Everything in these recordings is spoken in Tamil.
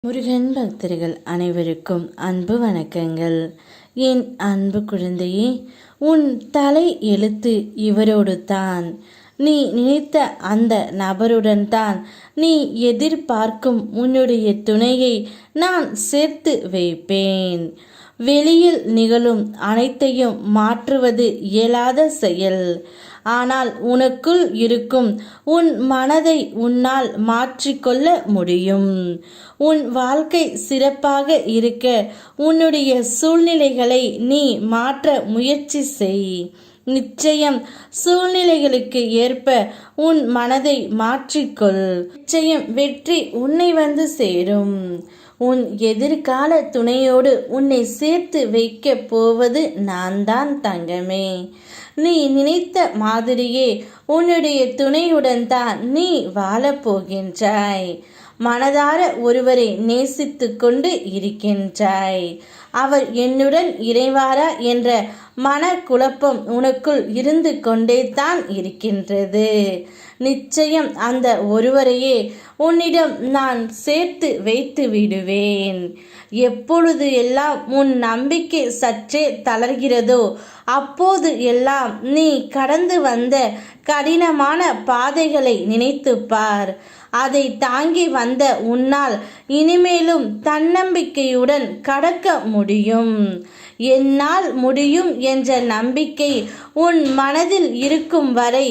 முருகன் பக்தர்கள் அனைவருக்கும் அன்பு வணக்கங்கள். என் அன்பு குழந்தையே, உன் தலை எழுத்து இவரோடு தான். நீ நினைத்த அந்த நபருடன் தான் நீ எதிர்பார்க்கும் உன்னுடைய துணையை நான் சேர்த்து வைப்பேன். வெளியில் நிகழும் அனைத்தையும் மாற்றுவது இயலாத செயல். ஆனால் உனக்குள் இருக்கும் உன் மனதை உன்னால் மாற்றிக்கொள்ள முடியும். உன் வாழ்க்கை சிறப்பாக இருக்க உன்னுடைய சூழ்நிலைகளை நீ மாற்ற முயற்சி செய். நிச்சயம் சூழ்நிலைகளுக்கு ஏற்ப உன் மனதை மாற்றிக்கொள். நிச்சயம் வெற்றி உன்னை வந்து சேரும். உன் எதிர்கால துணையோடு உன்னை சேர்த்து வைக்க போவது நான் தான் தங்கமே. நீ நினைத்த மாதிரியே உன்னுடைய துணையுடன் தான் நீ வாழப்போகின்றாய். மனதார ஒருவரை நேசித்து கொண்டு இருக்கின்றாய். அவர் என்னுடன் இணைவாரா என்ற மனக்குழப்பம் உனக்குள் இருந்து கொண்டே தான் இருக்கின்றது. நிச்சயம் அந்த ஒருவரையே உன்னிடம் நான் சேர்த்து வைத்து விடுவேன். எப்பொழுது எல்லாம் உன் நம்பிக்கை சற்றே தளர்கிறதோ அப்போது எல்லாம் நீ கடந்து வந்த கடினமான பாதைகளை நினைத்து பார். அதை தாங்கி வந்த உன்னால் இனிமேலும் தன்னம்பிக்கையுடன் கடக்க முடியும். என்னால் முடியும் என்ற நம்பிக்கை உன் மனதில் இருக்கும் வரை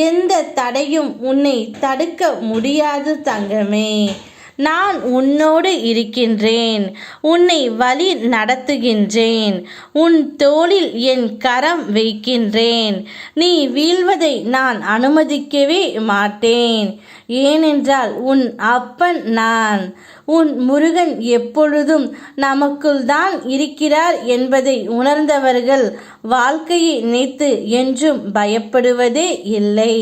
எந்த தடையும் உன்னை தடுக்க முடியாது தங்கமே. நான் உன்னோடு இருக்கின்றேன். உன்னை வழி நடத்துகின்றேன். உன் தோளில் என் கரம் வைக்கின்றேன். நீ வீழ்வதை நான் அனுமதிக்கவே மாட்டேன். ஏனென்றால் உன் அப்பன் நான். உன் முருகன் எப்பொழுதும் நமக்குள் தான் இருக்கிறார் என்பதை உணர்ந்தவர்கள் வாழ்க்கையை நினைத்து என்றும் பயப்படுவதே இல்லை.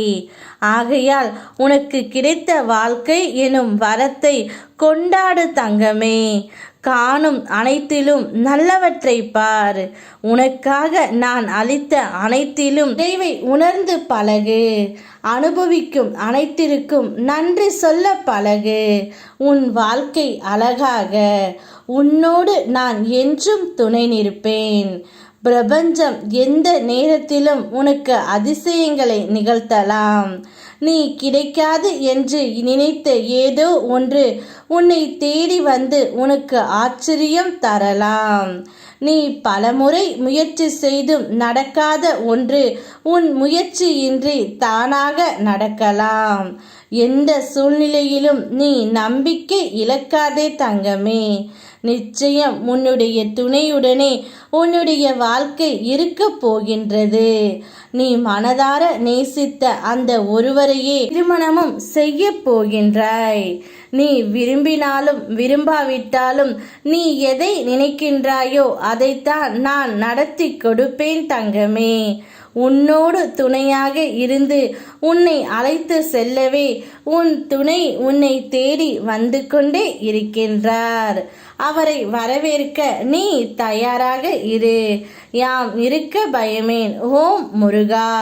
ஆகையால் உனக்கு கிடைத்த வாழ்க்கை எனும் வரத்தை கொண்டாடு தங்கமே. காணும் அனைத்திலும் நல்லவற்றை பார். உனக்காக நான் அளித்த அனைத்திலும் நிறைவை உணர்ந்து பழகு. அனுபவிக்கும் அனைத்திற்கும் நன்றி சொல்ல பழகு. உன் வாழ்க்கை அழகாக. உன்னோடு நான் என்றும் துணை நிற்பேன். பிரபஞ்சம் எந்த நேரத்திலும் உனக்கு அதிசயங்களை நிகழ்த்தலாம். நீ கிடைக்காது என்று நினைத்த ஏதோ ஒன்று உன்னை தேடி வந்து உனக்கு ஆச்சரியம் தரலாம். நீ பலமுறை முயற்சி செய்தும் நடக்காத ஒன்று உன் முயற்சியின்றி தானாக நடக்கலாம். எந்த சூழ்நிலையிலும் நீ நம்பிக்கை இழக்காதே தங்கமே. நிச்சயம் உன்னுடைய துணையுடனே உன்னுடைய வாழ்க்கை இருக்க போகின்றது. நீ மனதார நேசித்த அந்த ஒருவரையே திருமணமும் செய்ய போகின்றாய். நீ விரும்பினாலும் விரும்பாவிட்டாலும் நீ எதை நினைக்கின்றாயோ அதைத்தான் நான் நடத்தி கொடுப்பேன் தங்கமே. உன்னோடு துணையாக இருந்து உன்னை அழைத்து செல்லவே உன் துணை உன்னை தேடி வந்து கொண்டே இருக்கின்றார். அவரை வரவேற்க நீ தயாராக இரு. யாம் இருக்க பயமேன். ஓம் முருகா.